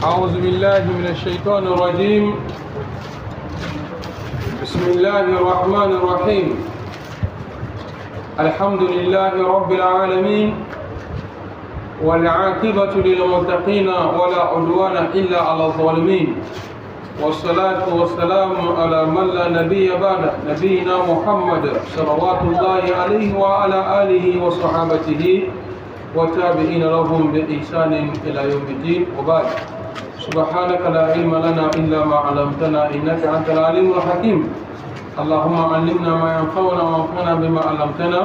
أعوذ بالله من الشيطان الرجيم. بسم الله الرحمن الرحيم. الحمد لله رب العالمين، والعاقبة للمتقين ولا عدوان إلا على الظالمين، والصلاة والسلام على من لا نبي بعد نبينا محمد صلوات الله عليه وعلى آله وصحابته وتابعين لهم بإحسان إلى يوم الدين، وبعد. سبحانك لا علم لنا إلا ما علمتنا إنك أنت العليم الحكيم. اللهم علمنا ما ينفعنا وانفعنا بما علمتنا،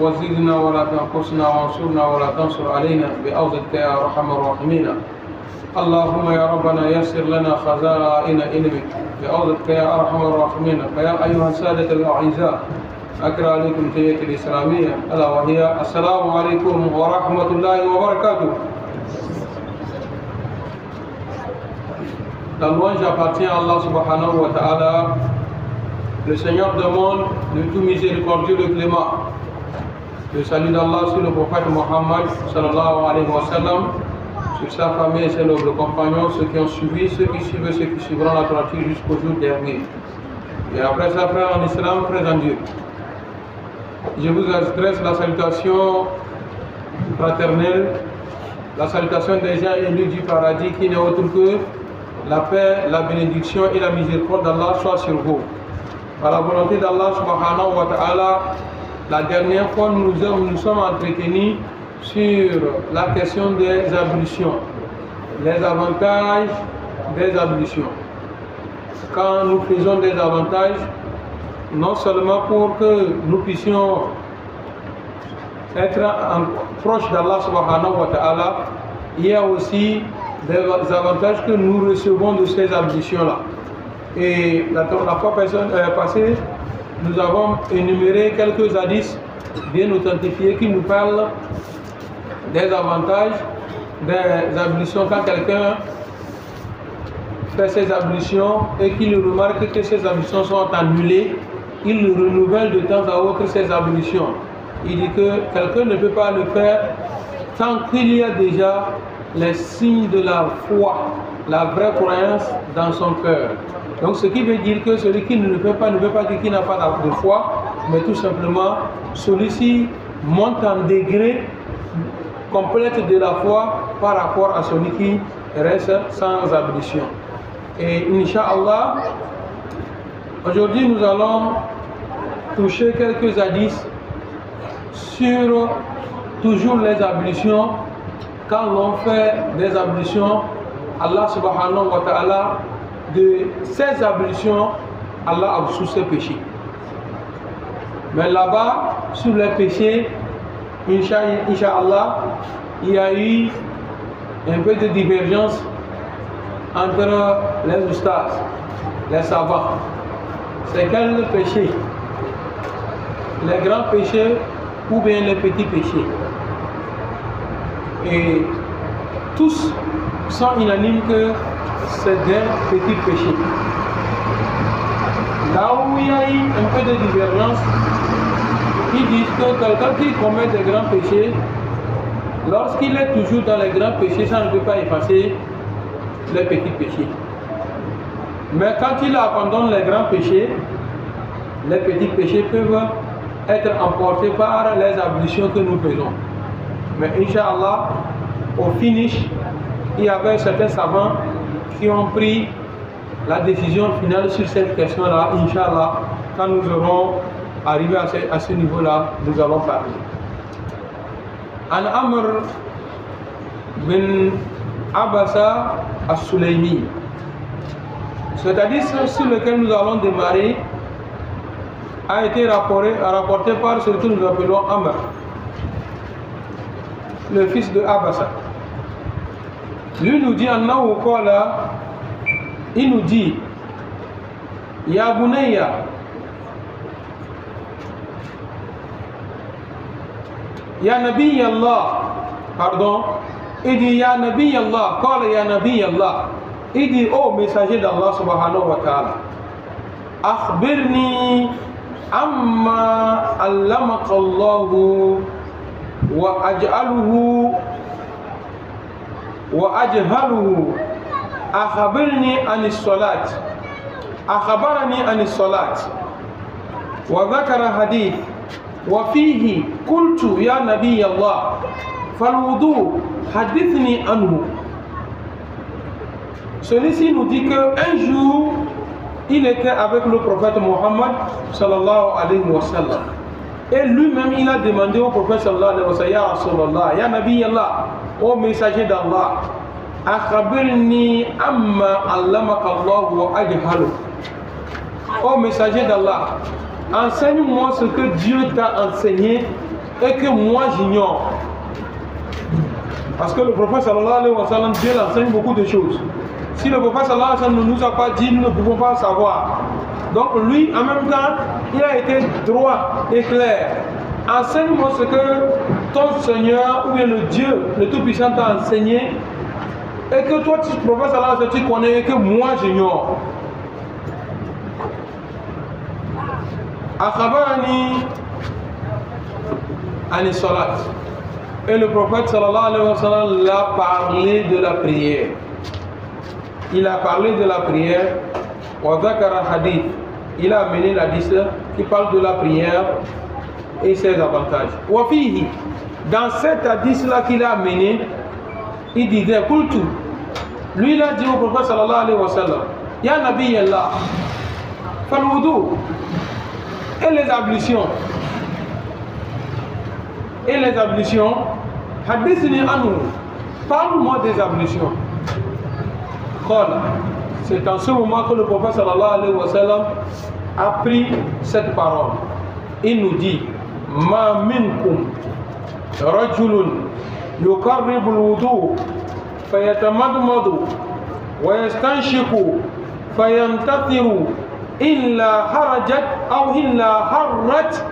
وزدنا ولا تنقصنا، وانصرنا ولا تنصر علينا بأوزك يا أرحم الراحمين. اللهم يا ربنا يسر لنا خزائن علمك بأوزك يا أرحم الراحمين. فيا أيها السادة الأعزاء، أقرأ عليكم تحية الإسلامية ألا وهي السلام عليكم ورحمة الله وبركاته. La louange appartient à Allah subhanahu wa ta'ala, le Seigneur du monde, le tout miséricordieux, le clément. Le salut d'Allah sur le prophète Mohammed sallallahu alayhi wa sallam, sur sa famille et ses nobles compagnons, ceux qui ont suivi, ceux qui suivent, ceux qui suivront la droiture jusqu'au jour dernier. Et après ça, frère en islam, frère en Dieu, je vous adresse la salutation fraternelle, la salutation des gens élus du paradis, qui n'est autre que la paix, la bénédiction et la miséricorde d'Allah soit sur vous. Par la volonté d'Allah subhanahu wa ta'ala, la dernière fois nous sommes entretenus sur la question des ablutions, les avantages des ablutions. Quand nous faisons des avantages, non seulement pour que nous puissions être proches d'Allah subhanahu wa ta'ala, il y a aussi des avantages que nous recevons de ces ablutions-là. Et la fois passée, nous avons énuméré quelques hadiths bien authentifiés qui nous parlent des avantages des ablutions. Quand quelqu'un fait ses ablutions et qu'il remarque que ses ablutions sont annulées, il renouvelle de temps à autre ses ablutions. Il dit que quelqu'un ne peut pas le faire tant qu'il y a déjà les signes de la foi, la vraie croyance dans son cœur. Donc ce qui veut dire que celui qui ne le fait pas ne veut pas dire qu'il n'a pas de foi, mais tout simplement celui-ci monte en degré complète de la foi par rapport à celui qui reste sans ablution. Et Inch'Allah, aujourd'hui nous allons toucher quelques hadiths sur toujours les ablutions. Quand l'on fait des ablutions, Allah subhanahu wa ta'ala, de ces ablutions, Allah absout ses péchés. Mais là-bas, sur les péchés, Inch'Allah, il y a eu un peu de divergence entre les ustads, les savants. C'est quel péché? Les grands péchés ou bien les petits péchés? Et tous sont unanimes que c'est des petits péchés. Là où il y a eu un peu de divergence, ils disent que quelqu'un qui commet des grands péchés, lorsqu'il est toujours dans les grands péchés, ça ne peut pas effacer les petits péchés. Mais quand il abandonne les grands péchés, les petits péchés peuvent être emportés par les ablutions que nous faisons. Mais Inch'Allah, au finish, il y avait certains savants qui ont pris la décision finale sur cette question-là. Inch'Allah, quand nous aurons arrivé à ce niveau-là, nous allons parler. An Amr bin Abasa al-Sulaymi. C'est-à-dire sur lequel nous allons démarrer a été rapporté par ce que nous appelons Amr, le fils de Abasa. Lui nous dit Annahu qala, il nous dit Ya Bunayya, Ya Nabi Allah, pardon, il dit Ya Nabi Allah, qala Ya Nabi Allah, il dit ô messager d'Allah subhanahu wa ta'ala, akhbirni amma allamaka Allahu wa aj'aluhu وأجهله أخبرني عن الصلاة أخبرني عن الصلاة وذكر حديث وفيه قلت يا نبي الله فالوضوء حدثني عنه. Celui-ci nous dit qu'un jour il était avec le prophète Mohammed sallallahu alayhi wa sallam et lui-même il a demandé au prophète sallallahu alayhi wa sallam, ya Rasulallah, ya Nabi Allah, ô messager d'Allah, akhbirni amma allamaka Allah wa ajhalu. Ô messager d'Allah, enseigne-moi ce que Dieu t'a enseigné et que moi j'ignore. Parce que le prophète sallallahu alayhi wa sallam, Dieu l'enseigne beaucoup de choses. Si le prophète sallallahu alayhi wa sallam ne nous a pas dit, nous ne pouvons pas savoir. Donc lui, en même temps, il a été droit et clair. Enseigne-moi ce que ton Seigneur ou bien le Dieu, le Tout-Puissant t'a enseigné et que toi, tu, prophète sallallahu alayhi wa sallam, tu connais et que moi j'ignore. Akhabarani ani salat. Et le prophète sallallahu alayhi wa sallam l'a parlé de la prière. Il a parlé de la prière. Wa dhakara hadith. Il a amené l'hadith qui parle de la prière et ses avantages. Wa fihi. Dans cet hadith là qu'il a amené, il disait Kultu. Lui il a dit au prophète sallallahu alayhi wa sallam, Ya Nabi Allah, fal wudu. Et les ablutions. Et les ablutions. Hadithni anhu. Parle-moi des ablutions. C'est en ce moment que le prophète sallallahu alayhi wa sallam a pris cette parole. Il nous dit Ma minkum rajulun yukarribu al-wudu fayatamadmadu wa yastanshiku fayantathiru إلا حرجت أو إلا حرت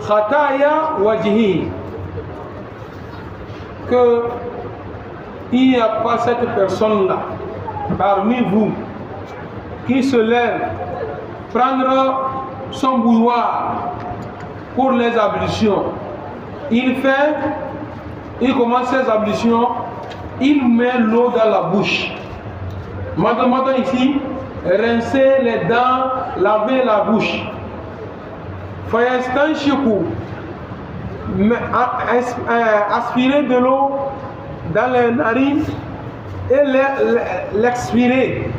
خطايا وجهه. Que il n'y a pas cette personne-là parmi vous qui se lève prendre son bouilloire pour les ablutions. Il commence ses ablutions, il met l'eau dans la bouche. Maintenant ici, rincer les dents, laver la bouche. Fayastanshiku, aspirer de l'eau dans les narines et l'expirer.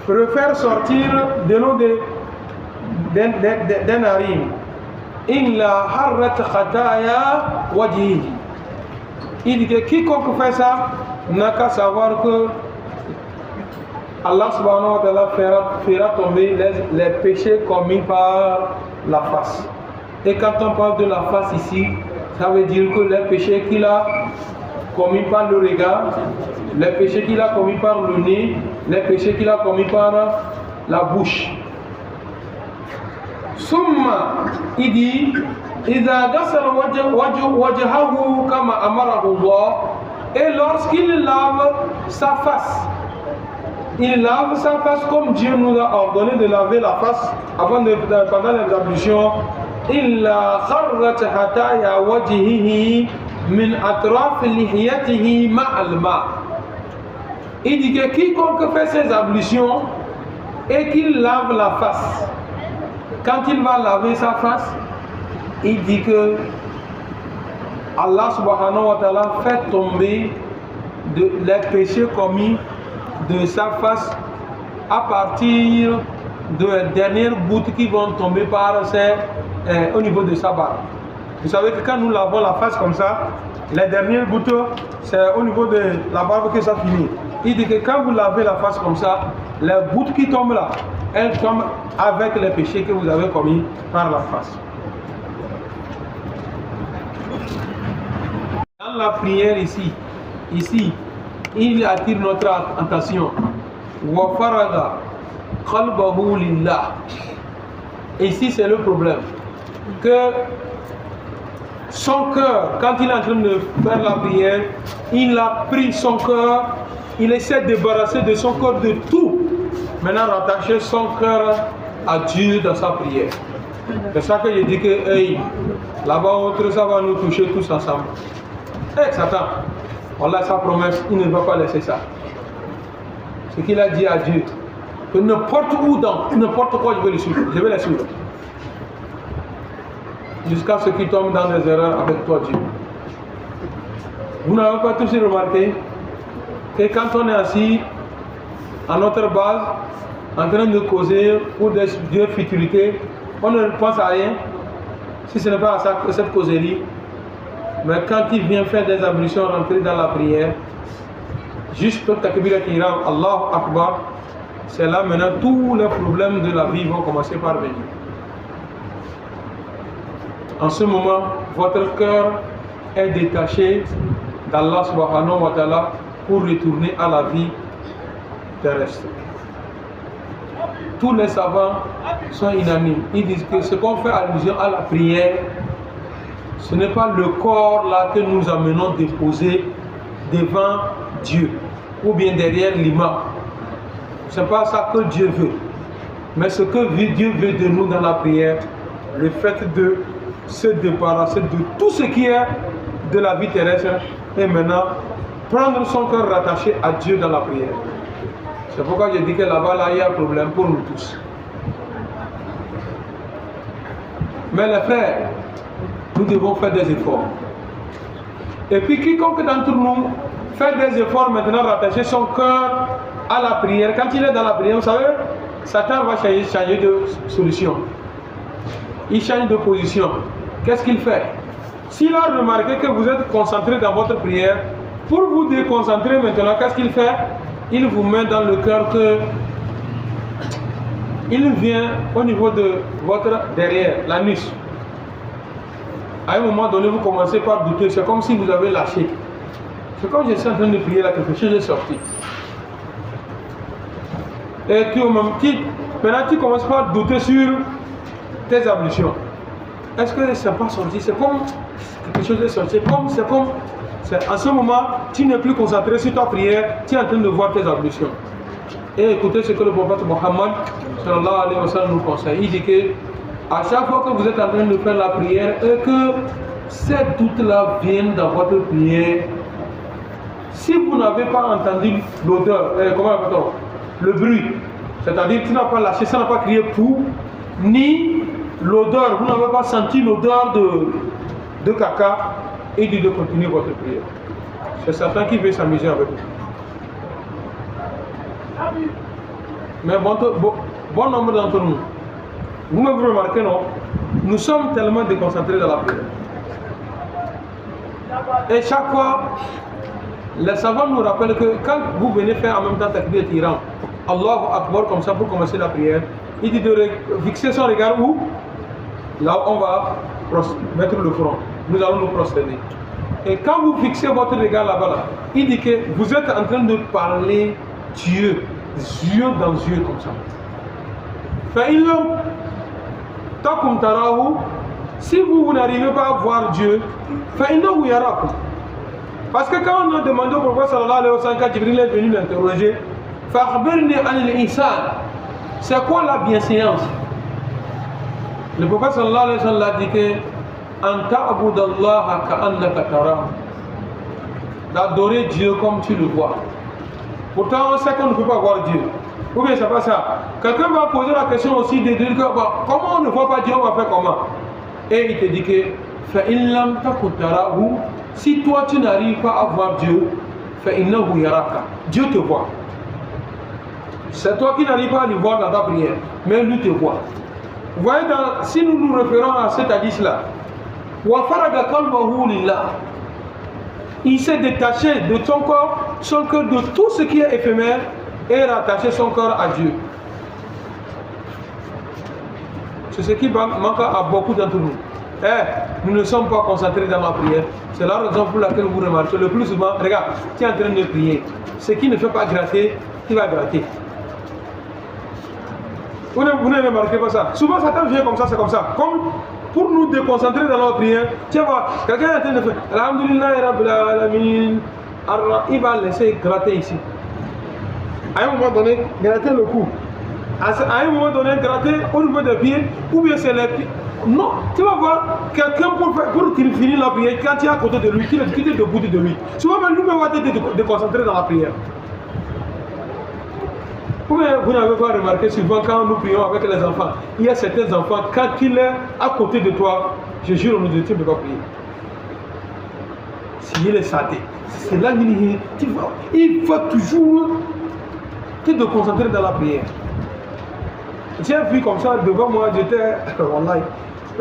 Refaire sortir de l'eau des narines. Illa harrat khataya wajhi. Il dit que quiconque fait ça n'a qu'à savoir que Allah subhanahu wa ta'ala fera tomber les péchés commis par la face. Et quand on parle de la face ici, ça veut dire que les péchés qu'il a commis par le regard, les péchés qu'il a commis par le nez, les péchés qu'il a commis par la bouche. Summa, il dit, Iza gasara wajhahu kama amarahu Allah. Et lorsqu'il lave sa face, il lave sa face comme Dieu nous a ordonné de laver la face pendant les ablutions. Illa kharrat hataya wajhihi min atraf lihiyatihi ma'al ma. Il dit que quiconque fait ses ablutions et qu'il lave la face, quand il va laver sa face, il dit que Allah subhanahu wa ta'ala fait tomber les péchés commis de sa face à partir des dernières gouttes qui vont tomber au niveau de sa barbe. Vous savez que quand nous lavons la face comme ça, les dernières gouttes, c'est au niveau de la barbe que ça finit. Il dit que quand vous lavez la face comme ça, les gouttes qui tombent là, elles tombent avec les péchés que vous avez commis par la face. Dans la prière ici, il attire notre attention. Wa faraga qalbahu lillah. Ici c'est le problème. Que son cœur, quand il est en train de faire la prière, il a pris son cœur, il essaie de débarrasser de son cœur de tout. Maintenant rattacher son cœur à Dieu dans sa prière. C'est ça que je dis que hey, là-bas autre ça va nous toucher tous ensemble. Hey, Satan, Allah, sa promesse, il ne va pas laisser ça. Ce qu'il a dit à Dieu, que n'importe où, dans n'importe quoi, je vais le suivre. Je vais le suivre. Jusqu'à ce qu'il tombe dans des erreurs avec toi, Dieu. Vous n'avez pas tous remarqué que quand on est assis à notre base, en train de causer pour des futilités, on ne pense à rien, si ce n'est pas à cette causerie. Mais quand il vient faire des ablutions, rentrer dans la prière, juste le takbir qui rend Allahu Akbar, c'est là maintenant tous les problèmes de la vie vont commencer par venir. En ce moment, votre cœur est détaché d'Allah subhanahu wa ta'ala pour retourner à la vie terrestre. Tous les savants sont unanimes. Ils disent que ce qu'on fait allusion à la prière, ce n'est pas le corps là que nous amenons déposer devant Dieu ou bien derrière l'imam. Ce n'est pas ça que Dieu veut. Mais ce que Dieu veut de nous dans la prière, le fait de se débarrasser de tout ce qui est de la vie terrestre et maintenant prendre son cœur rattaché à Dieu dans la prière. C'est pourquoi je dis que là-bas, là, il y a un problème pour nous tous. Mais les frères, nous devons faire des efforts. Et puis quiconque d'entre nous fait des efforts maintenant, rattacher son cœur à la prière. Quand il est dans la prière, vous savez, Satan va changer de solution. Il change de position. Qu'est-ce qu'il fait? S'il a remarqué que vous êtes concentré dans votre prière, pour vous déconcentrer maintenant, qu'est-ce qu'il fait? Il vous met dans le cœur que il vient au niveau de votre derrière, la nuque. À un moment donné, vous commencez par douter. C'est comme si vous avez lâché. C'est comme je suis en train de prier là, quelque chose est sorti. Et tu, au même titre, maintenant tu commences par douter sur tes ablutions. Est-ce que ça n'est pas sorti? C'est comme quelque chose est sorti. En ce moment, tu n'es plus concentré sur ta prière, tu es en train de voir tes ablutions. Et écoutez ce que le prophète Mohammed sallallahu alayhi wa sallam nous conseille. Il dit que à chaque fois que vous êtes en train de faire la prière et que ces doutes-là viennent dans votre prière, si vous n'avez pas entendu l'odeur, le bruit, c'est-à-dire que tu n'as pas lâché, ça n'a pas crié pour, ni l'odeur, vous n'avez pas senti l'odeur de caca, et de continuer votre prière. C'est Satan qui veut s'amuser avec vous. Mais bon nombre d'entre nous, vous remarquez, non? Nous sommes tellement déconcentrés dans la prière. Et chaque fois, les savants nous rappellent que quand vous venez faire en même temps takbir tirant, Allahu Akbar comme ça pour commencer la prière, il dit de fixer son regard où? Là où on va mettre le front. Nous allons nous prosterner. Et quand vous fixez votre regard là-bas, là, il dit que vous êtes en train de parler Dieu, yeux dans yeux comme ça. Si vous n'arrivez pas à voir Dieu, parce que quand on a demandé au prophète sallallahu alayhi wa sallam, quand Jibril est venu l'interroger, c'est quoi la bienséance? Le prophète sallallahu alayhi wa sallam a dit que d'adorer Dieu comme tu le vois. Pourtant on sait qu'on ne peut pas voir Dieu. Ou bien c'est pas ça. Quelqu'un va poser la question aussi de dire que comment on ne voit pas Dieu, on va faire comment? Et il te dit que si toi tu n'arrives pas à voir Dieu, Dieu te voit. C'est toi qui n'arrives pas à le voir dans ta prière, mais lui te voit. Vous voyez, si nous nous référons à cet hadith là, il s'est détaché de son corps de tout ce qui est éphémère et rattaché son corps à Dieu. C'est ce qui manque à beaucoup d'entre nous. Nous ne sommes pas concentrés dans la prière. C'est la raison pour laquelle vous remarquez le plus souvent, regarde, tu es en train de prier. Ce qui ne fait pas gratter, tu vas gratter. Vous ne remarquez pas ça? Souvent, Satan vient comme ça, c'est comme ça. Comme pour nous déconcentrer dans notre prière, tu vois, quelqu'un est en train de faire Alhamdulillah, Rabbil Alamin, il va laisser gratter ici. À un moment donné, gratter le cou. À un moment donné, gratter au niveau des pieds, ou bien c'est les pieds. Non, tu vas voir quelqu'un pour finir la prière, quand tu es à côté de lui, tu es debout de lui. Souvent, même lui-même va te concentrer dans la prière. Vous n'avez pas remarqué souvent quand nous prions avec les enfants, il y a certains enfants, quand il est à côté de toi, je jure au nom de Dieu, tu ne peux pas prier. S'il est saté, c'est là il va toujours te concentrer dans la prière. J'ai vu comme ça devant moi, j'étais. Wallahi,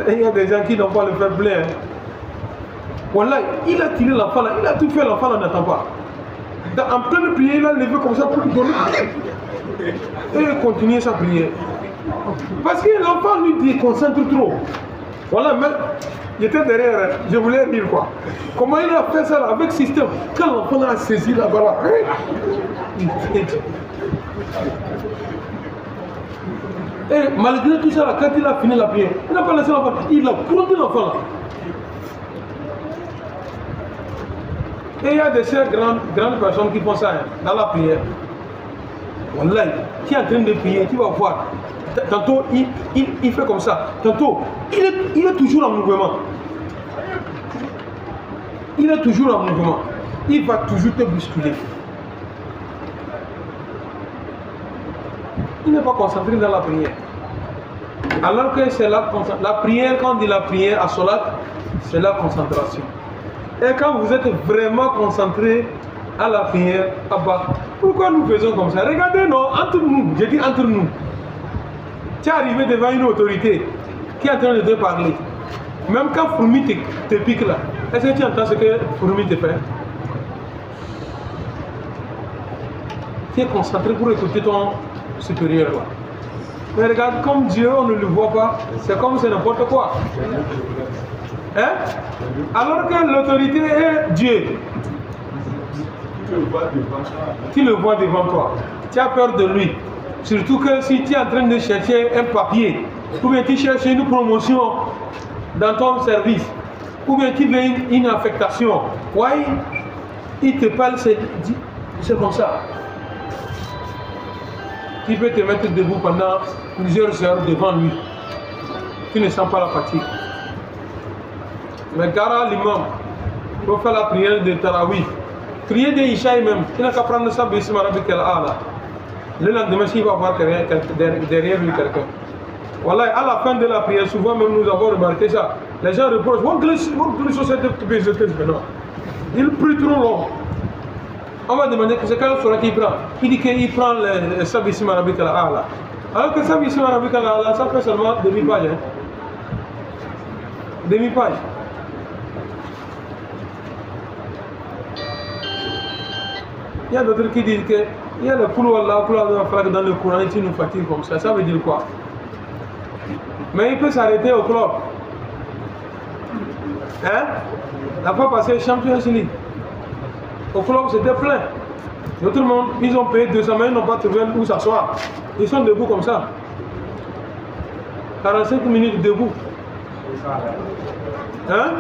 il y a des gens qui n'ont pas le faire plein. Wallahi, il a tiré l'enfant là, il a tout fait, l'enfant là n'attend pas. En pleine prière, il a levé comme ça pour lui donner. Et continuer sa prière. Parce que l'enfant lui déconcentre trop. Voilà, même, j'étais derrière, je voulais dire quoi. Comment il a fait ça là, avec système. Quand l'enfant a saisi là-bas là, et malgré tout ça là, quand il a fini la prière, il n'a pas laissé l'enfant, il a plongé l'enfant là. Et il y a des sœurs grandes personnes qui font ça hein, dans la prière. Wallahi, qui est en train de prier, tu vas voir. Tantôt, il fait comme ça. Tantôt, il est toujours en mouvement. Il est toujours en mouvement. Il va toujours te bousculer. Il n'est pas concentré dans la prière. Alors que c'est la prière, quand on dit la prière à Salat, c'est la concentration. Et quand vous êtes vraiment concentré à la prière, pourquoi nous faisons comme ça? Regardez, non, entre nous, je dis entre nous. Tu es arrivé devant une autorité qui est en train de te parler. Même quand Fourmi te pique là, est-ce que tu entends ce que Fourmi te fait? Tu es concentré pour écouter ton supérieur là. Mais regarde, comme Dieu, on ne le voit pas, c'est comme c'est n'importe quoi. Hein? Alors que l'autorité est Dieu. Tu le vois devant toi. Tu as peur de lui. Surtout que si tu es en train de chercher un papier, ou bien tu cherches une promotion dans ton service, ou bien tu veux une affectation, ouais, il te parle, c'est comme ça. Tu peux te mettre debout pendant plusieurs heures devant lui. Tu ne sens pas la fatigue. Mais gara l'imam, pour faire la prière de Tarawih, prier de Ishaï même, il n'a qu'à prendre ça, Bismillah Rabbik al-A'la. Le lendemain, il va voir derrière lui quelqu'un. Voilà, à la fin de la prière, souvent même nous avons remarqué ça. Les gens reprochent, il prie trop long. On va demander que c'est quelle sourate qu'il prend. Il dit qu'il prend le Sabissim Arabique al-A'la. Alors que Sabissim Arabique al-A'la, ça fait seulement demi-page. Hein? Demi-page. Il y a d'autres qui disent que il y a le Koulou Allah dans le Coran et tu nous fatigues comme ça. Ça veut dire quoi? Mais il peut s'arrêter au club. Hein? La fois passée, Champions League. Au club, c'était plein. Tout le monde, ils ont payé 200 mais ils n'ont pas trouvé où s'asseoir. Ils sont debout comme ça. 45 minutes debout. Hein?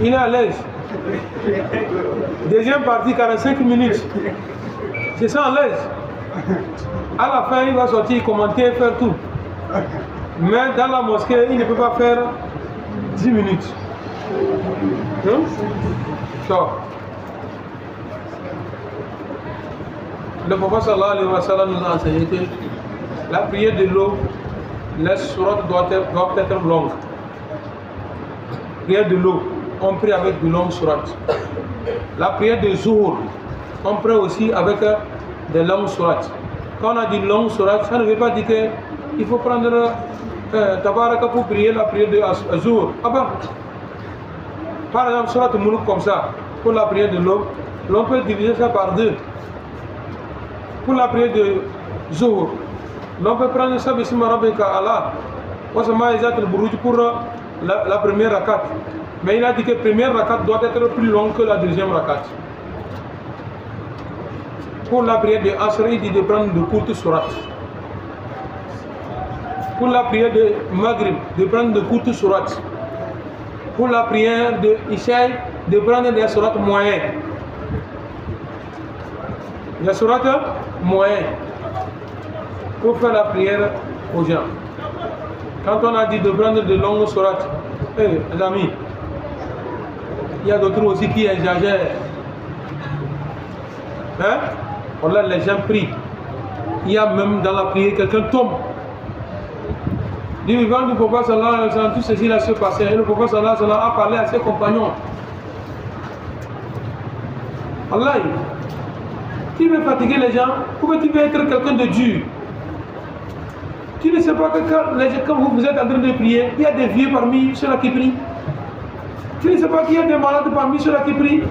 Il est à l'aise. Deuxième partie, 45 minutes. C'est ça à l'aise. À la fin, il va sortir, commenter, faire tout. Mais dans la mosquée, il ne peut pas faire 10 minutes. Hein? So. Le prophète sallallahu alayhi wa sallam nous a enseigné que la prière de l'eau, la sourate doit être longue. Prière de l'eau, on prie avec de longues sourates. La prière de Zuhur, on prie aussi avec de longues sourates. Quand on a dit longue sourate, ça ne veut pas dire qu'il faut prendre Tabaraka pour prier la prière de Zuhur. Ah ben, par exemple, sourate Muluk comme ça, pour la prière de l'eau, l'on peut diviser ça par deux. Pour la prière de Zuhur, l'on peut prendre ça Bismillah Rabbika Allah, pour la première rakat. Mais il a dit que la première rakat doit être plus longue que la deuxième rakat. Pour la prière de Asr, il dit de prendre de courtes sourates. Pour la prière de Maghrib, de prendre de courtes sourates. Pour la prière de Ishaï, de prendre des sourates moyennes. Des sourates moyennes. pour faire la prière aux gens. Quand on a dit de prendre de longues sourates, les amis, il y a d'autres aussi qui exagèrent. Hein? Voilà, les gens prient. Il y a même dans la prière, quelqu'un tombe. Du vivant du prophète sallallahu alayhi wa sallam, tout ceci là se passait. Et le prophète sallallahu alayhi wa sallam a parlé à ses compagnons. Allah, qui veut fatiguer les gens? Pourquoi tu veux être quelqu'un de dur? Tu ne sais pas que quand vous êtes en train de prier, il y a des vieux parmi ceux-là qui prient. Tu ne sais pas qu'il y a des malades parmi ceux-là qui prient.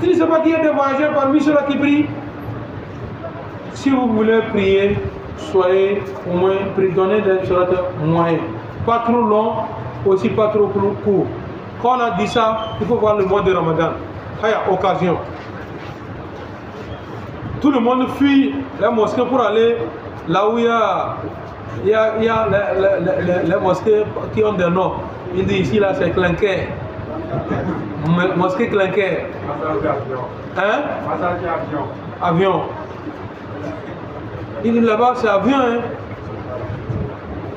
Tu ne sais pas qu'il y a des voyageurs parmi ceux-là qui prient. Si vous voulez prier, soyez au moins, donnez des sourates moyennes. Pas trop long, aussi pas trop court. Quand on a dit ça, il faut voir le mois de Ramadan. Il y a occasion. Tout le monde fuit la mosquée pour aller là où il y a les mosquées qui ont des noms. Il dit ici là c'est Clinquer. Mosquée Clinquer. Hein? Avion. Il dit là-bas c'est avion. Hein?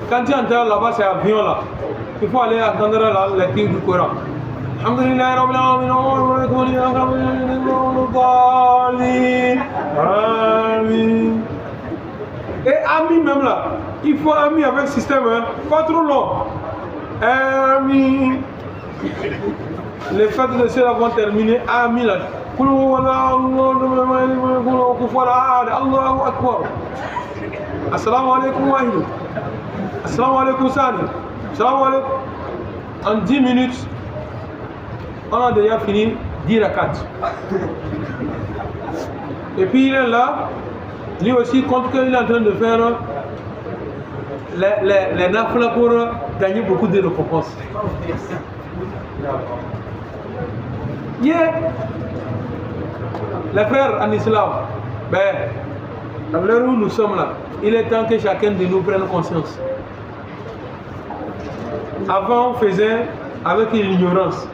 Quand tu entends là-bas c'est avion là. Il faut aller attendre la lecture du Coran. Alhamdulillah Rabbil Alamin. Et Ami même là, il faut Ami avec système, hein? Pas trop long. Ami. Les fêtes de ceux-là vont terminer. Ami là. Allahu Akbar. Assalamu alaikum wa rahmatullahi. Assalamu alaikum Sani. Assalamu alaikum. En 10 minutes, on a déjà fini 10 rakats. Et puis il est là, lui aussi compte qu'il est en train de faire les nafla pour gagner beaucoup de récompenses. Yeah. Les frères en islam, à l'heure où nous sommes là, il est temps que chacun de nous prenne conscience. Avant on faisait avec l'ignorance.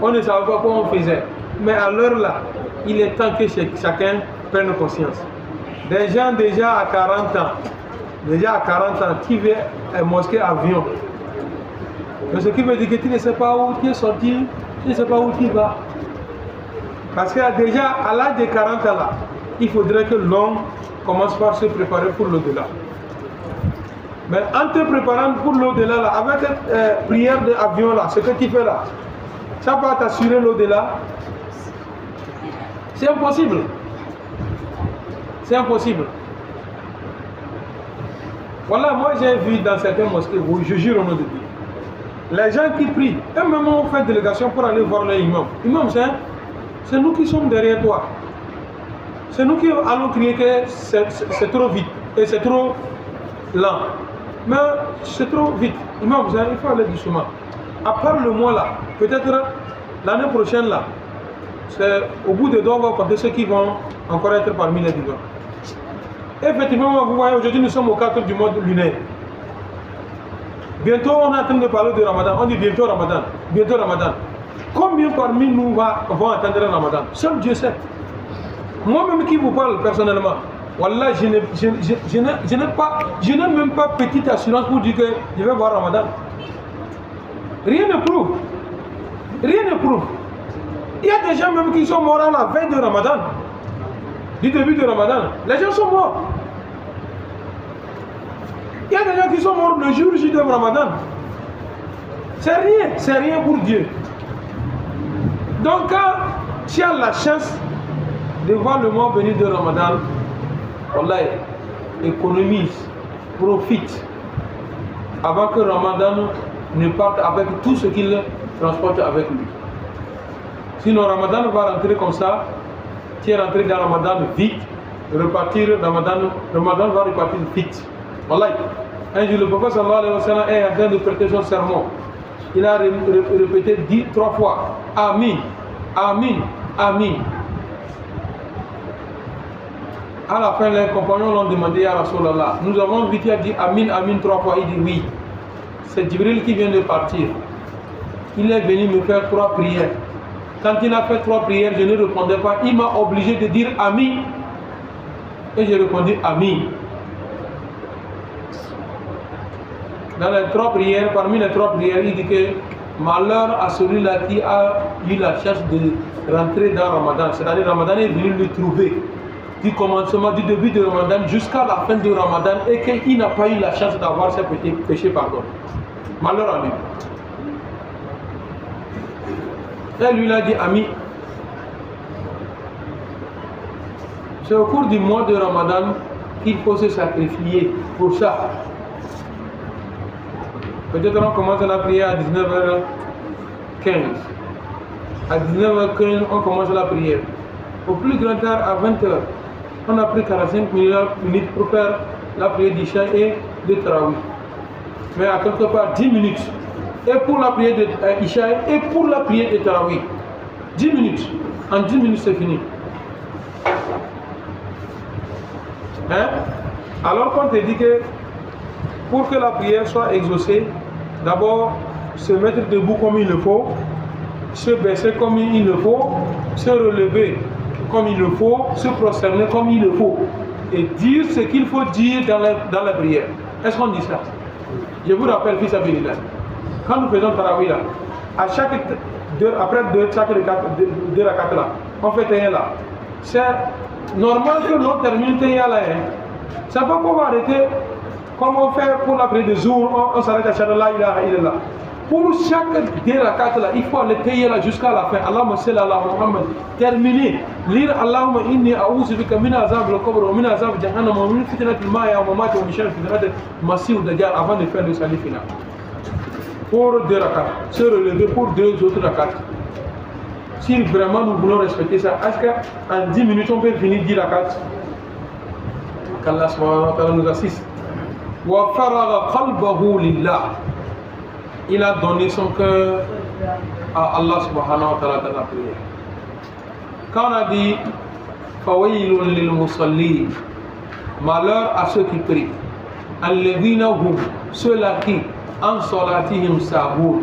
On ne savait pas quoi on faisait. Mais à l'heure là, il est temps que chacun prenne conscience. Des gens déjà à 40 ans, qui veulent un mosquée avion. Donc, ce qui veut dire que tu ne sais pas où tu es sorti, tu ne sais pas où tu vas. Parce que déjà à l'âge de 40 ans là, il faudrait que l'homme commence par se préparer pour l'au-delà. Mais en te préparant pour l'au-delà là, avec cette prière d'avion là, ce que tu fais là, ça va t'assurer l'au-delà. C'est impossible. C'est impossible. Voilà, moi j'ai vu dans certaines mosquées, je jure au nom de Dieu, les gens qui prient, eux-mêmes ont fait délégation pour aller voir les imams. Imam, c'est nous qui sommes derrière toi. C'est nous qui allons crier que c'est trop vite et c'est trop lent. Mais c'est trop vite. Imam, il faut aller doucement. À part le mois là, peut-être l'année prochaine là, c'est au bout de 2 ans, on va compter ceux qui vont encore être parmi les vivants. Effectivement, vous voyez, aujourd'hui nous sommes au 4 du mois lunaire. Bientôt on est en train de parler de Ramadan. On dit bientôt Ramadan. Bientôt Ramadan. Combien parmi nous vont attendre le Ramadan? Seul Dieu sait. Moi-même qui vous parle personnellement, Wallah, je n'ai même pas petite assurance pour dire que je vais voir Ramadan. Rien ne prouve. Rien ne prouve. Il y a des gens même qui sont morts à la veille de Ramadan. Du début de Ramadan. Les gens sont morts. Il y a des gens qui sont morts le jour J de Ramadan. C'est rien pour Dieu. Donc quand tu as la chance de voir le mois venir de Ramadan, Wallah, économise, profite, avant que Ramadan ne parte avec tout ce qu'il transporte avec lui. Sinon Ramadan va rentrer comme ça, tu es rentré dans Ramadan vite, repartir Ramadan va repartir vite. Wallah, un jour le prophète sallallahu alayhi wa sallam est en train de prêter son sermon. Il a répété 3 fois, Amin, Amin, Amin. À la fin, les compagnons l'ont demandé à Rasulallah. Nous avons vu qu'il a dit Amin, Amin 3 fois. Il dit oui. C'est Jibril qui vient de partir. Il est venu me faire 3 prières. Quand il a fait 3 prières, je ne répondais pas. Il m'a obligé de dire Amin. Et j'ai répondu Amin. dans les 3 prières, parmi les 3 prières, il dit que malheur à celui-là qui a eu la chance de rentrer dans Ramadan. C'est-à-dire Ramadan est venu le trouver du commencement, du début de Ramadan jusqu'à la fin de Ramadan et qu'il n'a pas eu la chance d'avoir ses péchés pardonnés. Malheur à lui. Et lui, il a dit, ami, c'est au cours du mois de Ramadan qu'il faut se sacrifier pour ça. Peut-être on commence la prière à 19h15. À 19h15, on commence la prière. Au plus grand tard, à 20h, on a pris 45 minutes pour faire la prière d'Isha et de Tarawih. Mais à quelque part 10 minutes. Et pour la prière d'Isha et pour la prière de Tarawih. 10 minutes. En 10 minutes, c'est fini. Hein? Alors qu'on te dit que pour que la prière soit exaucée, d'abord se mettre debout comme il le faut, se baisser comme il le faut, se relever comme il le faut, se prosterner comme il le faut et dire ce qu'il faut dire dans la prière. Est-ce qu'on dit ça? Je vous rappelle, fils Abdelillah, quand nous faisons Tarawih là, à chaque après chaque deux rakats là, on fait Tayya là. C'est normal que l'on termine Tayya là. C'est pas qu'on va arrêter comme on fait pour la prière de jour, on s'arrête à Shadallah, il est là. Pour chaque deux rakats là, il faut aller Tayya là jusqu'à la fin. Allahumma salli ala Muhammad. Terminer. Lire Allahumma inni a'udhu bika min azab al-qabr wa min azab jahannam wa min fitnatil ma'i wa mamati wa min sharri fitnatil masih ad-dajjal avant de faire le salut final. Pour 2 rakats, se relever pour 2 autres rakats. Si vraiment nous voulons respecter ça, est-ce qu'en 10 minutes on peut finir 10 rakats? Qu'Allah subhanahu wa ta'ala nous assiste. Wa faragha qalbahu lillah. Il a donné son cœur à Allah subhanahu wa ta'ala dans la prière. Quand on a dit fawailun lil musallin, malheur à ceux qui prient, alladhina hum, ceux-là qui en salatihim sahun.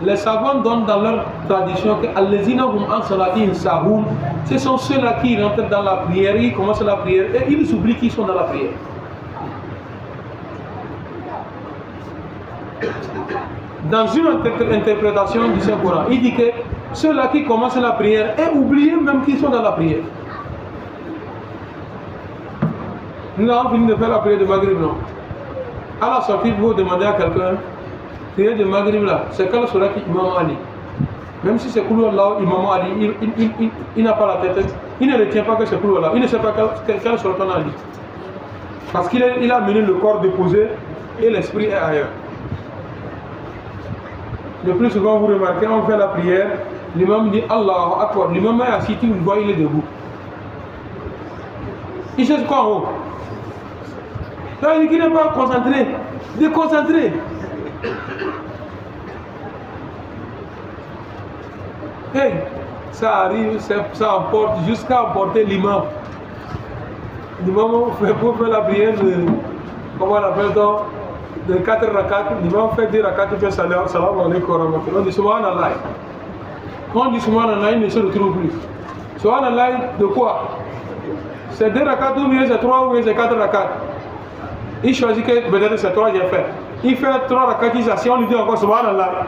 Les savants donnent dans leur tradition que alladhina hum en salatihim sahun, ce sont ceux-là qui rentrent dans la prière, ils commencent la prière et ils oublient qu'ils sont dans la prière. Dans une interprétation du Saint-Coran, il dit que ceux-là qui commencent la prière et oublient même qu'ils sont dans la prière. Nous avons fini de faire la prière de Maghrib, non? À la sortie, vous demandez à quelqu'un, prière de Maghrib là, c'est quelle sera qui Imam Ali? Même si c'est Koulou Allah, Imam Ali, il n'a pas la tête, il ne retient pas que c'est Koulou Allah, il ne sait pas quelle sera ton Ali. Parce qu'il a mené le corps déposé et l'esprit est ailleurs. Le plus souvent, vous remarquez, on fait la prière, l'imam dit Allahu Akbar, l'imam est assis, tu le vois, il est debout. Il cherche quoi en haut? Là, il n'est pas concentré, déconcentré. Hey, ça arrive, ça emporte jusqu'à emporter l'imam. L'imam, pour faire la prière de, comment on appelle-t-on, de 4 rakats, l'imam fait 2 rakats, il fait salam alaikum wa rahmatullah. On dit subhanallah. Quand on dit subhanallah, il ne se retrouve plus. Subhanallah de quoi? C'est 2 rakats ou bien c'est 3 ou bien c'est 4 rakats. Il choisit que peut-être c'est 3 j'ai fait. Il fait 3 rakats, il s'assied, on lui dit encore subhanallah.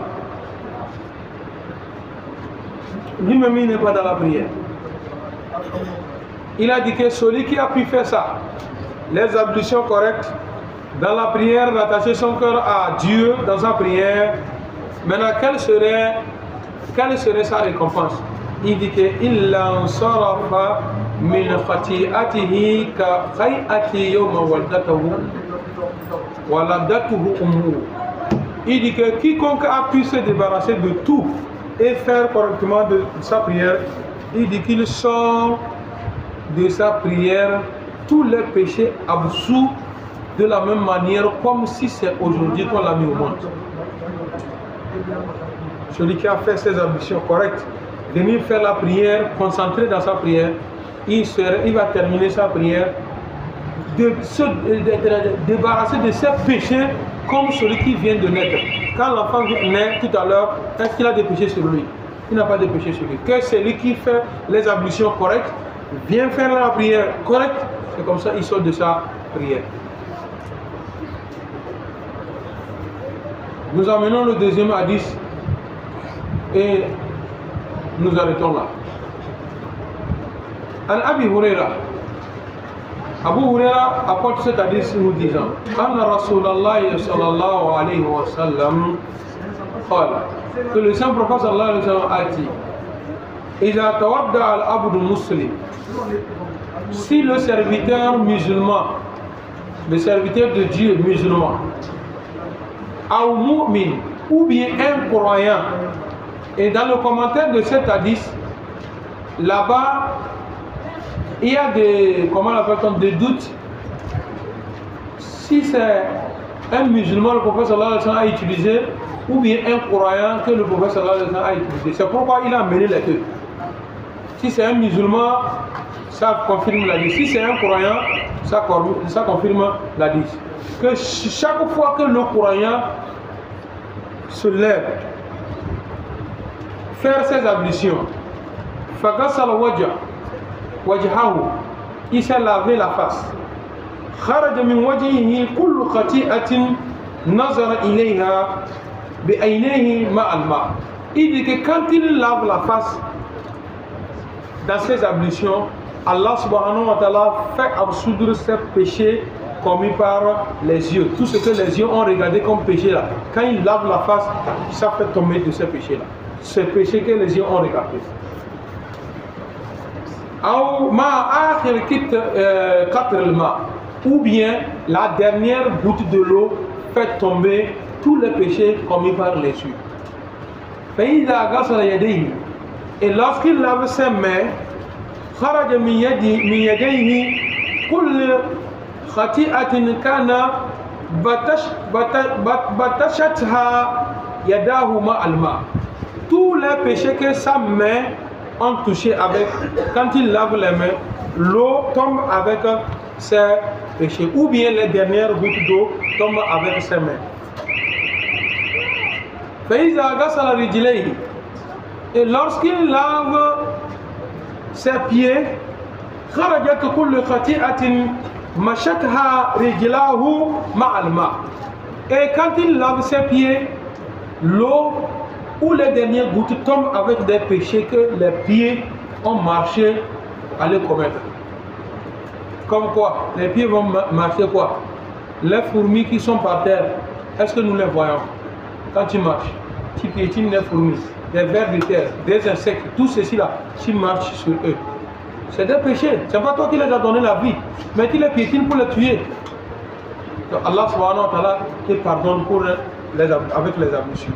Lui-même il n'est pas dans la prière. Il a dit que celui qui a pu faire ça, les ablutions correctes, dans la prière, rattacher son cœur à Dieu dans sa prière. Maintenant, quelle serait sa récompense? Il dit que il sarafa min khati'atihi ka khay'ati yawma waladatuhu ummu. Il dit que quiconque a pu se débarrasser de tout et faire correctement de sa prière, il dit qu'il sort de sa prière tous les péchés absous de la même manière comme si c'est aujourd'hui qu'on l'a mis au monde. Celui qui a fait ses ambitions correctes, venir faire la prière, concentré dans sa prière, il va terminer sa prière, de se débarrasser de ses péchés comme celui qui vient de naître. Quand l'enfant naît tout à l'heure, est-ce qu'il a des péchés sur lui? Il n'a pas de péchés sur lui. Que celui qui fait les ablutions correctes, vient faire la prière correcte, c'est comme ça il sort de sa prière. Nous amenons le deuxième hadith et nous arrêtons là. An Abi Huraira. Abu Huraira apporte cet hadith nous disant Anna Rasulallah sallallahu alayhi wa sallam que le Saint Prophète sallallahu alayhi wa sallam a dit Iza tawadda al-abdu muslim. Si le serviteur musulman, le serviteur de Dieu musulman, ou mu'min, ou bien un croyant, et dans le commentaire de cet hadith, là-bas, il y a des, comment on appelle, des doutes. Si c'est un musulman, le prophète sallallahu alayhi wa sallam a utilisé, ou bien un croyant que le prophète sallallahu alayhi wa sallam a utilisé. C'est pourquoi il a amené les deux. Si c'est un musulman, ça confirme l'hadith. Si c'est un croyant, ça confirme l'hadith. Que chaque fois que le croyant se lève, faire ses ablutions, fagassal wajhahu, il s'est lavé la face. Kharaja min wajhihi kullu khati'atin nazara ilayha bi aynayhi ma'al ma'. Il dit que quand il lave la face dans ses ablutions, Allah subhanahu wa ta'ala fait absoudre ses péchés commis par les yeux. Tout ce que les yeux ont regardé comme péché là, quand il lave la face, ça fait tomber de ces péchés là. Ces péchés que les yeux ont regardés. Ou bien la dernière goutte de l'eau fait tomber tous les péchés commis par les yeux. Et lorsqu'il lave ses mains, خرج من يديه كل خطيئة كان بطشتها يداه مع الماء. Tous les péchés que sa main ont touché avec, quand il lave les mains, l'eau tombe avec ses péchés, ou bien les dernières gouttes d'eau tombent avec ses mains. فإذا غسل رجليه, et lorsqu'il lave ses pieds, خرجت كل خطيئة مشتها رجلاه مع الماء. Et quand il lave ses pieds, l'eau ou les dernières gouttes tombent avec des péchés que les pieds ont marché à les commettre. Comme quoi? Les pieds vont marcher quoi? Les fourmis qui sont par terre, est-ce que nous les voyons? Quand tu marches, tu piétines les fourmis, des vers de terre, des insectes, tout ceci là, tu marches sur eux. C'est des péchés. C'est pas toi qui les as donné la vie, mais tu les piétines pour les tuer. Donc Allah subhanahu wa ta'ala te pardonne pour avec les ablutions.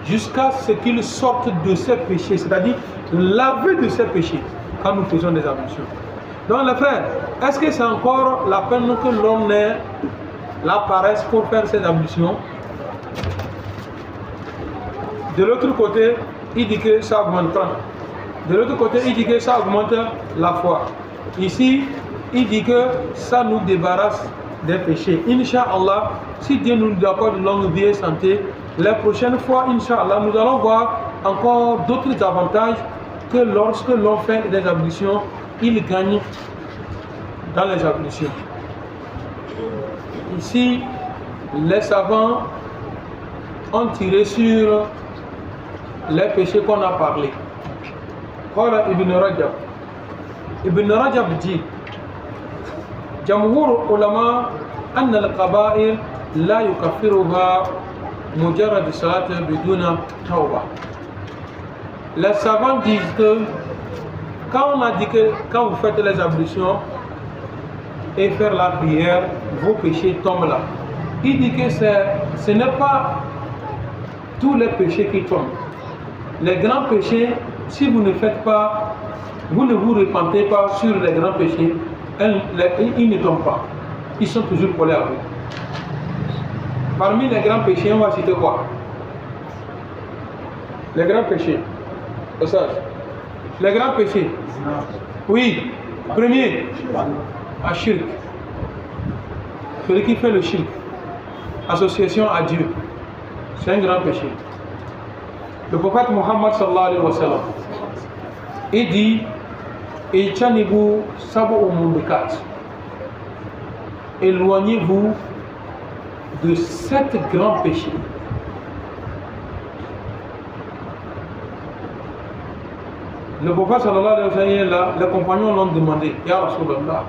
Jusqu'à ce qu'ils sortent de ces péchés, c'est-à-dire laver de ces péchés quand nous faisons des ablutions. Donc les frères, est-ce que c'est encore la peine que l'on ait la paresse pour faire ces ablutions? De l'autre côté, il dit que ça augmente. De l'autre côté, il dit que ça augmente la foi. Ici, il dit que ça nous débarrasse des péchés. Inch'Allah, si Dieu nous accorde une longue vie et santé, la prochaine fois, Inch'Allah, nous allons voir encore d'autres avantages que lorsque l'on fait des ablutions, il gagne dans les ablutions. Ici, les savants ont tiré sur les péchés qu'on a parlé. Qala Ibn Rajab. Ibn Rajab dit Jamhur ulama anna al-qaba'ir la yukaffiruha mujarrad salat biduna tawbah. Les savants disent que quand on a dit que quand vous faites les ablutions et faire la prière, vos péchés tombent là. Il dit que ce n'est pas tous les péchés qui tombent. Les grands péchés, si vous ne faites pas, vous ne vous repentez pas sur les grands péchés, ils ne tombent pas. Ils sont toujours collés à vous. Parmi les grands péchés, on va citer quoi? Les grands péchés. Au sage. Les grands péchés. Oui. Premier, Ashirk. Celui qui fait le shirk. Association à Dieu. C'est un grand péché. Le prophète Muhammad sallallahu alayhi wa sallam, il dit Ijtanibu sab'u mubiqat. éloignez-vous de 7 grands péchés. Le prophète sallallahu alayhi wa sallam, là, les compagnons l'ont demandé, Ya Rasulallah,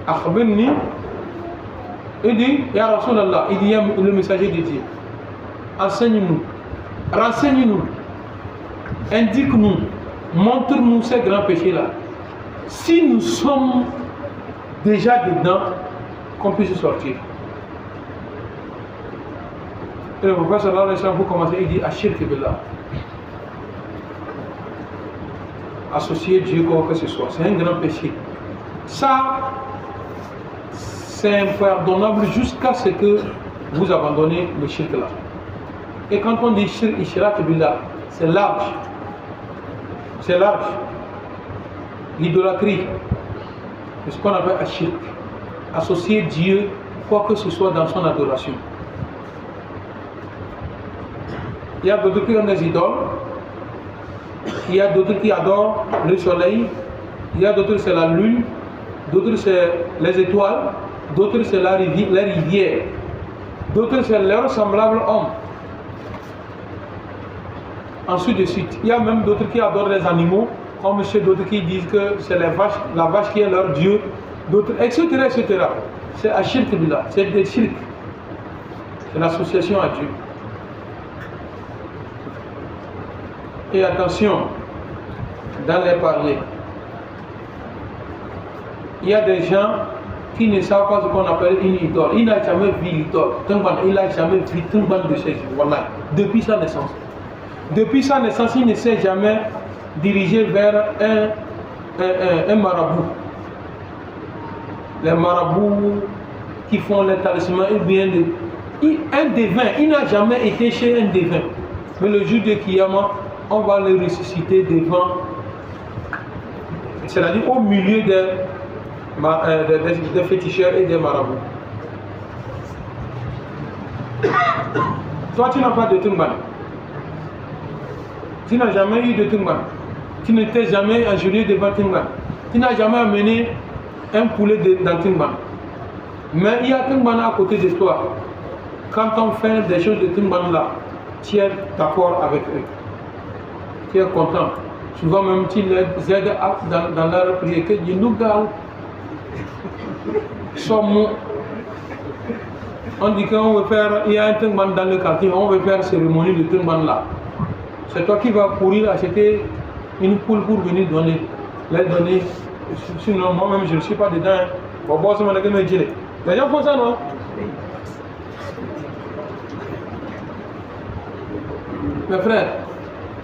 akhbirni, il dit, Ya Rasulallah, il dit, le messager de Dieu, enseigne-nous, renseigne-nous, indique-nous, montre-nous ces grands péchés-là. Si nous sommes déjà dedans, qu'on puisse sortir. Et le prophète sallallahu alayhi wa sallam, pour commencer, il dit, Ashirk billah. Associer Dieu quoi que ce soit, c'est un grand péché. Ça, c'est impardonnable jusqu'à ce que vous abandonnez le shirk là. Et quand on dit ishrak billah, c'est large. C'est large. L'idolâtrie, c'est ce qu'on appelle ashirk. Associer Dieu quoi que ce soit dans son adoration. Il y a d'autres qui ont des idoles. Il y a d'autres qui adorent le soleil, il y a d'autres c'est la lune, d'autres c'est les étoiles, d'autres c'est la rivière, d'autres c'est leurs semblables hommes. Ensuite de suite, il y a même d'autres qui adorent les animaux, comme chez d'autres qui disent que c'est la vache qui est leur Dieu, d'autres, etc. etc. C'est ashirk billah, c'est des shirk, c'est l'association à Dieu. Et attention, dans les parler, il y a des gens qui ne savent pas ce qu'on appelle une idole. Il n'a jamais vu l'idole. Il n'a jamais vu Tumban de ses voilà, depuis sa naissance. Depuis sa naissance, il ne s'est jamais dirigé vers un marabout. Les marabouts qui font les talismans, un devin. Il n'a jamais été chez un devin. Mais le jour de Kiyama, on va le ressusciter devant, c'est-à-dire au milieu des féticheurs et des marabouts. Toi, tu n'as pas de Tumban. Tu n'as jamais eu de Tumban. Tu ne t'es jamais agenouillé devant Tumban. Tu n'as jamais amené un poulet dans Tumban. Mais il y a Tumban à côté de toi. Quand on fait des choses de Tumban là, tu es d'accord avec eux. Tu es content. Souvent même tu les aides dans leur prière que Dieu nous garde. On dit qu'on veut faire, il y a un Tumban dans le quartier, on veut faire cérémonie de Tumban là. C'est toi qui vas courir acheter une poule pour venir donner. Les donner. Sinon moi-même je ne suis pas dedans. Les gens font ça non? Mes frères,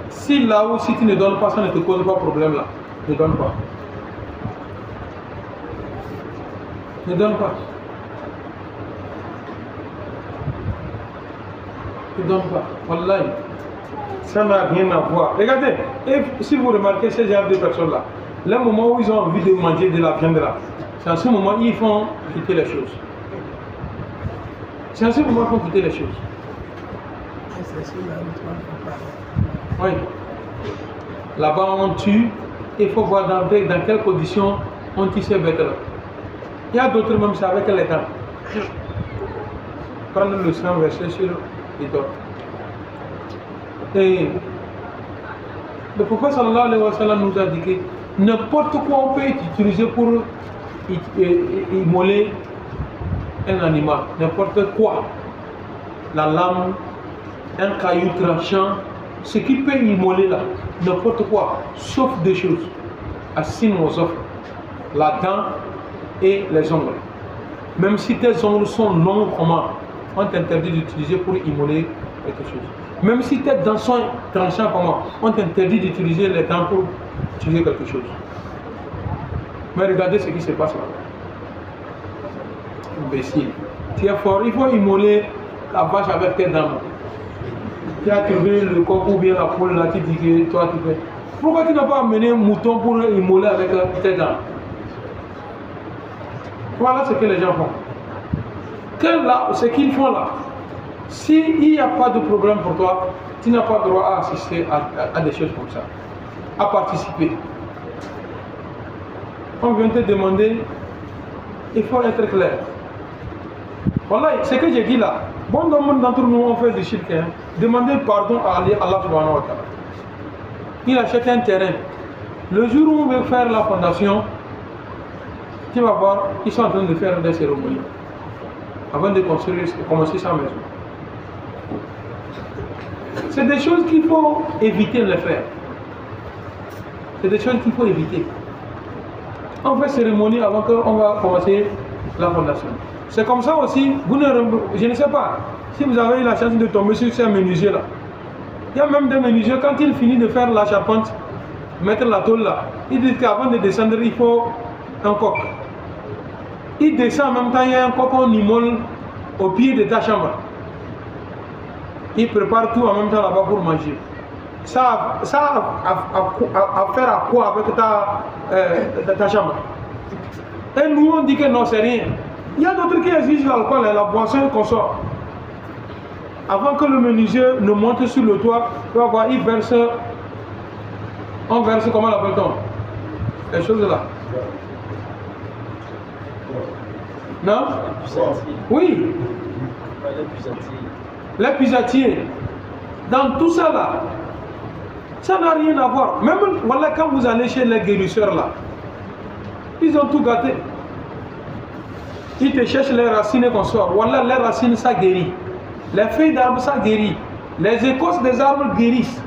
si là où si tu ne donnes pas, ça ne te cause pas de problème là. Ne donne pas. Ne donne pas. Ne donne pas. Wallahi. Ça n'a rien à voir. Regardez, et si vous remarquez ces genre de personnes là, le moment où ils ont envie de manger de la viande là, c'est en ce moment ils font quitter les choses. C'est en ce moment qu'ils font quitter les choses. Oui. Là-bas on tue, il faut voir dans quelles conditions on tue ces bêtes-là. Il y a d'autres même, c'est avec les dents. Prendre le sang, verser sur les dents. Et le prophète sallallahu alayhi wa sallam nous a dit que n'importe quoi on peut utiliser pour immoler un animal. N'importe quoi. La lame, un caillou tranchant, ce qui peut immoler là, n'importe quoi, sauf deux choses. Assine aux offres, la dent et les ongles. Même si tes ongles sont longs, comment on t'interdit d'utiliser pour immoler quelque chose. Même si tes dents sont tranchantes, comment on t'interdit d'utiliser les dents pour utiliser quelque chose. Mais regardez ce qui se passe là. Imbécile. Tu es fort, il faut immoler la vache avec tes dents. Tu as trouvé le coq ou bien la poule là, tu dis que toi tu fais. Pourquoi tu n'as pas amené un mouton pour immoler avec tes dents? Voilà ce que les gens font. Ce qu'ils font là, s'il n'y a pas de problème pour toi, tu n'as pas droit à assister à des choses comme ça, à participer. On vient te demander il faut être clair. Voilà, ce que j'ai dit là. Bon nombre d'entre nous ont fait du shirk. Demandez pardon à Allah subhanahu wa ta'ala. Il achète un terrain. Le jour où on veut faire la fondation, tu vas voir, ils sont en train de faire des cérémonies avant de commencer sa maison. C'est des choses qu'il faut éviter de les faire. C'est des choses qu'il faut éviter. On fait cérémonie avant qu'on va commencer la fondation. C'est comme ça aussi, je ne sais pas, si vous avez eu la chance de tomber sur ces menuisiers là. Il y a même des menuisiers, quand ils finissent de faire la charpente, mettre la tôle là, ils disent qu'avant de descendre, il faut un coq. Il descend en même temps, il y a un coq qu'on immole au pied de ta chambre. Il prépare tout en même temps là-bas pour manger. Ça a à faire à quoi avec ta chambre? Et nous on dit que non, c'est rien. Il y a d'autres qui exigent l'alcool et la boisson qu'on sort. Avant que le menuisier ne monte sur le toit, tu vas voir, on verse, comment l'appelle-t-on? Ces choses-là. Non? Oui. Les puisatiers. Dans tout ça là, ça n'a rien à voir. Même voilà, quand vous allez chez les guérisseurs là, ils ont tout gâté. Ils te cherchent les racines qu'on sort. Voilà, les racines ça guérit. Les feuilles d'arbres ça guérit. Les écorces des arbres guérissent.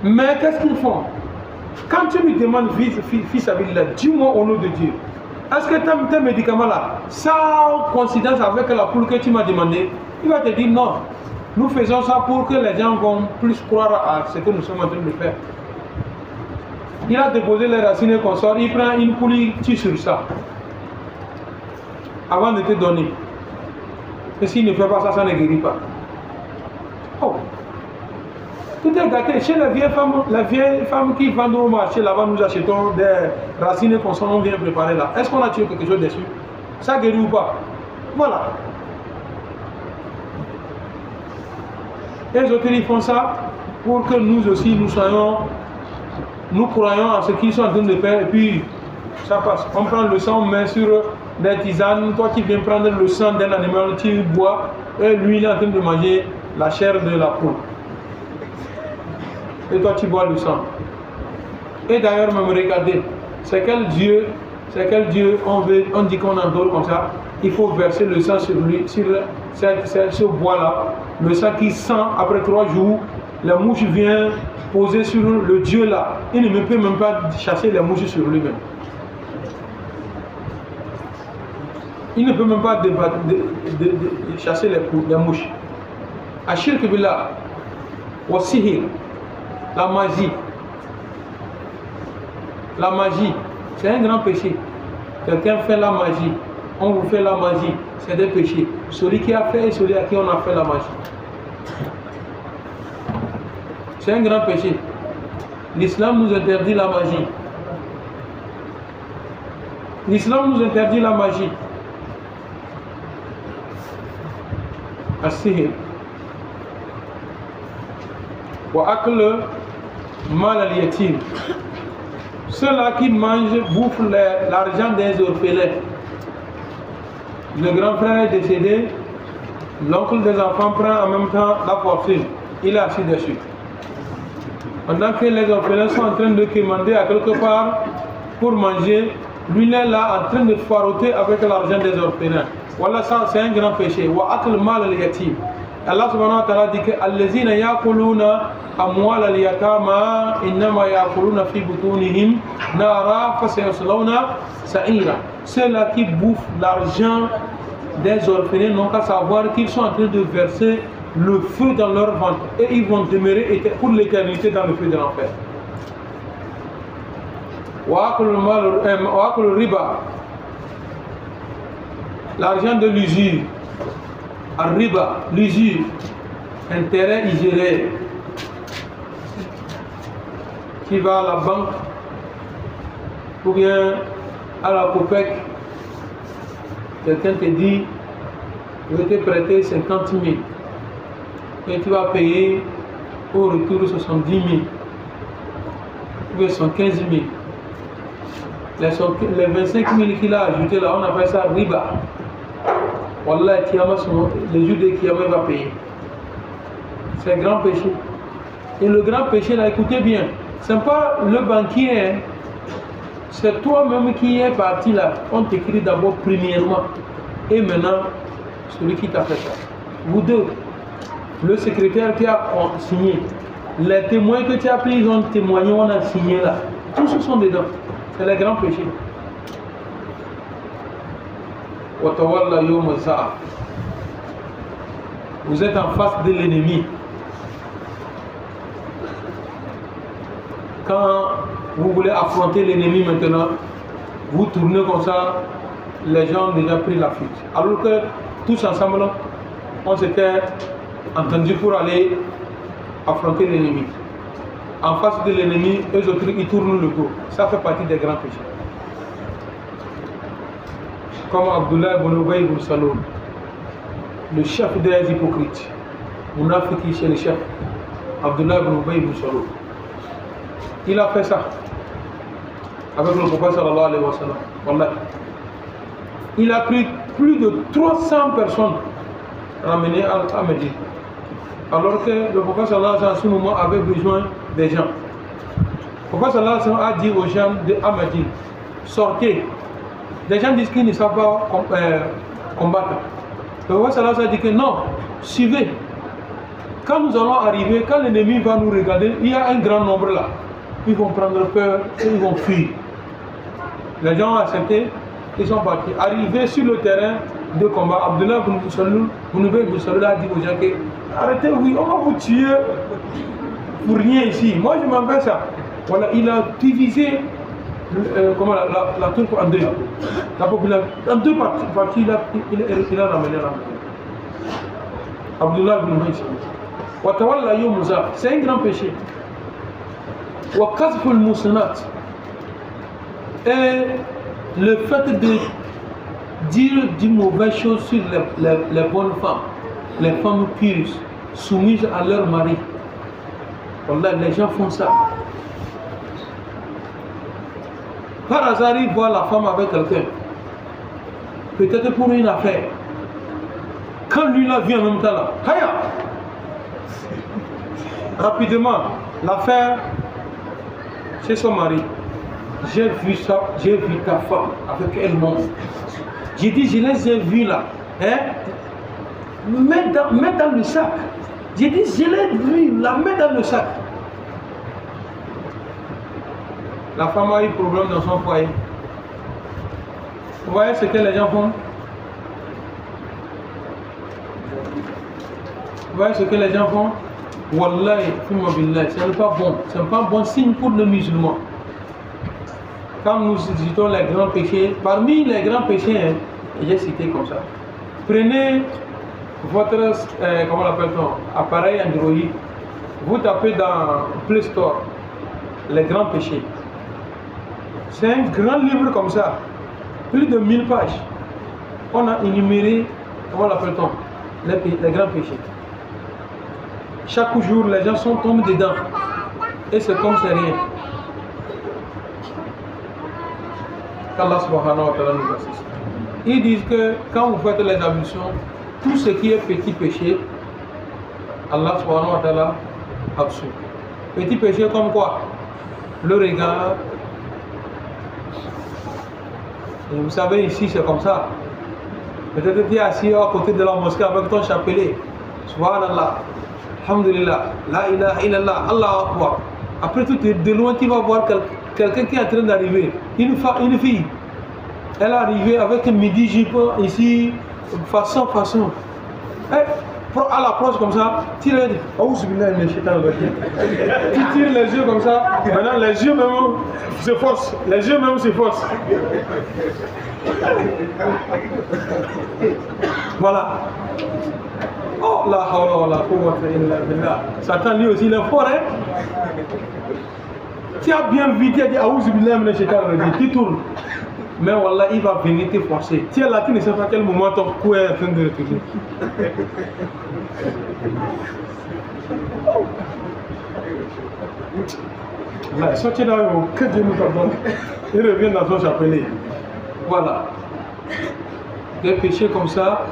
Mais qu'est-ce qu'ils font? Quand tu lui demandes, fils Abdillah, dis-moi au nom de Dieu, est-ce que tes médicaments là, ça a coïncidence avec la poule que tu m'as demandé? Il va te dire non. Nous faisons ça pour que les gens vont plus croire à ce que nous sommes en train de faire. Il a déposé les racines qu'on sort, il prend une poule, il tue sur ça. Avant de te donner. Et s'il ne fait pas ça, ça ne guérit pas. Oh. Tout est gâté. Chez les vieilles femmes qui vendent au marché, là-bas, nous achetons des racines qu'on sort, on vient préparer là. Est-ce qu'on a tué quelque chose dessus? Ça guérit ou pas? Voilà. Et les autres, ils font ça pour que nous aussi, nous croyons en ce qu'ils sont en train de faire, et puis ça passe. On prend le sang, on met sur des tisanes. Toi qui viens prendre le sang d'un animal, tu bois, et lui, il est en train de manger la chair de la poule. Et toi, tu bois le sang. Et d'ailleurs, même regardez, c'est quel Dieu on dit qu'on endort comme ça. Il faut verser le sang sur lui, sur ce bois-là. Le sang qui sent après 3 jours, la mouche vient poser sur le Dieu là. Il ne peut même pas chasser les mouches sur lui-même. Il ne peut même pas chasser les mouches. Ashirk billah, wa sihir, la magie. La magie, c'est un grand péché. Quelqu'un fait la magie, on vous fait la magie, c'est des péchés. Celui qui a fait et celui à qui on a fait la magie. C'est un grand péché. L'islam nous interdit la magie. L'islam nous interdit la magie. As-sihir. Wa akl mal al-yatim. Ceux-là qui mangent, bouffent l'argent des orphelins. Le grand frère est décédé, l'oncle des enfants prend en même temps la fortune. Il est assis dessus. Pendant que les orphelins sont en train de commander à quelque part pour manger, lui il est là en train de faroter avec l'argent des orphelins. Voilà, ça c'est un grand péché. Wa akl mal al-yatim. Allah subhanahu wa ta'ala dit que allazina yakuluna amwal al-yatama innama yakuluna fi butunihim nara fasayaslawna sa'ira. Ceux-là qui bouffent l'argent des orphelins n'ont qu'à savoir qu'ils sont en train de verser le feu dans leur ventre et ils vont demeurer pour l'éternité dans le feu de l'enfer. Wa akul riba, l'argent de l'usure. Al-riba, l'usure, intérêt usuraire. Tu vas à la banque ou bien à la COPEC, quelqu'un te dit je vais te prêter 50 000 et tu vas payer au retour 70 000 ou bien 115 000. les 25 000 qu'il a ajouté là, on appelle ça riba. Wallah, le jour de Kiyama va payer. C'est un grand péché. Et le grand péché là, écoutez bien, ce n'est pas le banquier, hein. C'est toi-même qui es parti là. On t'écrit d'abord premièrement. Et maintenant, celui qui t'a fait ça. Vous deux, le secrétaire qui a signé, les témoins que tu as pris, ils ont témoigné, on a signé là. Tous ceux sont dedans. C'est le grand péché. Vous êtes en face de l'ennemi. Quand vous voulez affronter l'ennemi maintenant, vous tournez comme ça, les gens ont déjà pris la fuite. Alors que tous ensemble, on s'était entendu pour aller affronter l'ennemi. En face de l'ennemi, eux autres, ils tournent le dos. Ça fait partie des grands péchés. Comme Abdullah ibn Ubay ibn Salul, le chef des hypocrites. Munafiki, c'est le chef. Abdullah ibn Ubay ibn Salul. Il a fait ça avec le prophète sallallahu alayhi wa sallam. Wallah. Il a pris plus de 300 personnes ramenées à Médine. Alors que le prophète sallallahu alayhi wa sallam, à ce moment, avait besoin des gens. Le prophète sallallahu alayhi wa sallam a dit aux gens à Médine, sortez. Les gens disent qu'ils ne savent pas combattre. Le prophète sallallahu alayhi wa sallam a dit que non, suivez. Quand nous allons arriver, quand l'ennemi va nous regarder, il y a un grand nombre là. Ils vont prendre peur et ils vont fuir. Les gens ont accepté, ils sont partis. Arrivés sur le terrain de combat, Abdullah ibn Salul a dit aux gens que arrêtez, oui, on va vous tuer pour rien ici. Moi je m'en vais ça. Voilà, il a divisé la tour en deux. La population, en deux parties, il a ramené la Abdullah ibn Salul. C'est un grand péché. Et le fait de dire du mauvais chose sur les bonnes femmes, les femmes pures, soumises à leur mari. Voilà, les gens font ça. Par hasard, ils voient la femme avec quelqu'un. Peut-être pour une affaire. Quand lui là vient en même temps là, Haya! Rapidement, l'affaire, c'est son mari. J'ai vu ça, j'ai vu ta femme avec elle monde. J'ai dit, je les ai vus là. Hein? Mets dans le sac. J'ai dit, je l'ai vu, la mets dans le sac. La femme a eu problème dans son foyer. Vous voyez ce que les gens font? Vous voyez ce que les gens font? Wallahi, ce n'est pas bon. Ce n'est pas un bon signe pour le musulman. Quand nous citons les grands péchés, parmi les grands péchés, hein, j'ai cité comme ça. Prenez votre comment l'appelle-t-on, appareil Android, vous tapez dans Play Store les grands péchés. C'est un grand livre comme ça, plus de 1000 pages. On a énuméré, comment l'appelle-t-on, les grands péchés. Chaque jour, les gens sont tombés dedans. Et c'est comme c'est rien. Qu'Allah subhanahu wa ta'ala nous assiste. Ils disent que quand vous faites les ablutions, tout ce qui est petit péché, Allah subhanahu wa ta'ala absout. Petit péché comme quoi? Le regard. Et vous savez, ici c'est comme ça. Peut-être que tu es assis à côté de la mosquée avec ton chapelet. Subhanallah. Alhamdulillah. La ilaha illallah. Allah akbar. Après tout, de loin, tu vas voir quelqu'un qui est en train d'arriver. Une fille. Elle est arrivée avec un midi jupon ici, façon. À l'approche comme ça, tu tires les yeux comme ça. Maintenant, les yeux même se forcent. Voilà. Oh la hawla wa la quwwata illa billah. Satan lui aussi il est fort, hein? Tu as bien vu, tu as dit Aouzou billah minash shaitanir rajim, tu tournes. Mais wallah, il va venir te forcer. Tu es là, tu ne sais pas à quel moment ton cou est en train de retourner. Là, sortez là, que Dieu nous pardonne. Il revient dans son chapelet. Voilà. Des péchés comme ça,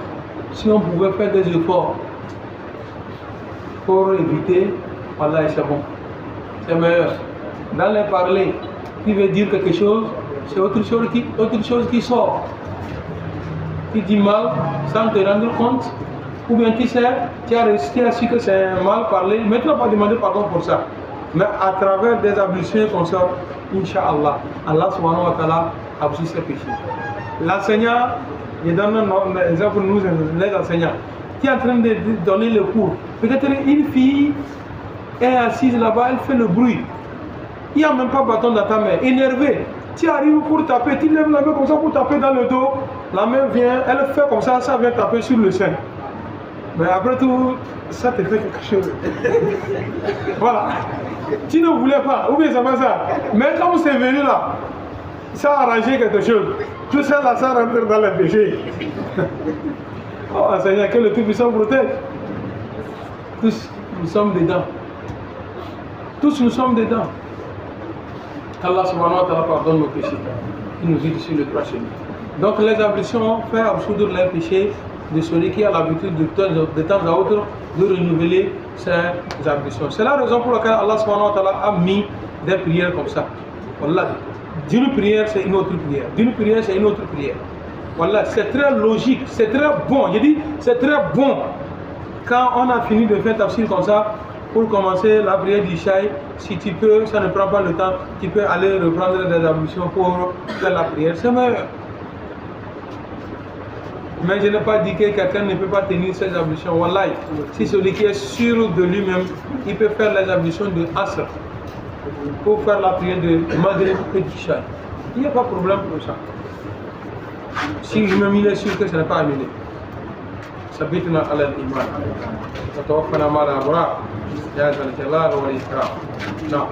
si on pouvait faire des efforts pour éviter, voilà, c'est bon. C'est meilleur. Dans les parler, qui veut dire quelque chose, c'est autre chose qui sort. Tu dis mal sans te rendre compte, ou bien tu sais, tu as su que c'est un mal parlé, mais tu n'as pas demandé pardon pour ça. Mais à travers des ablutions comme ça, Inch'Allah, Allah subhanahu wa ta'ala absout ses péchés. L'enseignant, je donne un exemple pour nous, les enseignants, qui est en train de donner le cours. Peut-être une fille est assise là-bas, elle fait le bruit. Il n'y a même pas bâton dans ta main, énervé. Tu arrives pour taper, tu lèves la main comme ça pour taper dans le dos. La main vient, elle fait comme ça vient taper sur le sein. Mais après tout, ça te fait quelque chose. Voilà. Tu ne voulais pas, ou bien c'est pas ça. Mais comme c'est venu là, ça a arrangé quelque chose. Tout ça là, ça rentre dans le péché. Oh Seigneur, que le Tout-Puissant protège. Tous, nous sommes dedans. Tous, nous sommes dedans. Allah subhanahu wa ta'ala pardonne nos péchés. Il nous guide sur le droit chemin. Donc les ablutions font absoudre les péchés de celui qui a l'habitude de temps à autre de renouveler ses ablutions. C'est la raison pour laquelle Allah subhanahu wa ta'ala a mis des prières comme ça. Voilà. D'une prière, c'est une autre prière. D'une prière, c'est une autre prière. Voilà, c'est très logique, c'est très bon. Je dis, c'est très bon. Quand on a fini de faire tafsir comme ça, pour commencer la prière d'Ishaï, si tu peux, ça ne prend pas le temps, tu peux aller reprendre des ablutions pour faire la prière. C'est meilleur. Mais je n'ai pas dit que quelqu'un ne peut pas tenir ses ablutions. Wallahi, si celui qui est sûr de lui-même, il peut faire les ablutions de Asr pour faire la prière de Maghrib et d'Ishaï. Il n'y a pas de problème pour ça. Si lui-même il est sûr que ce n'est pas annulé. ثبتنا على الإيمان وتوفنا مع الأبرار يا ذا الجلال والإكرام. نعم.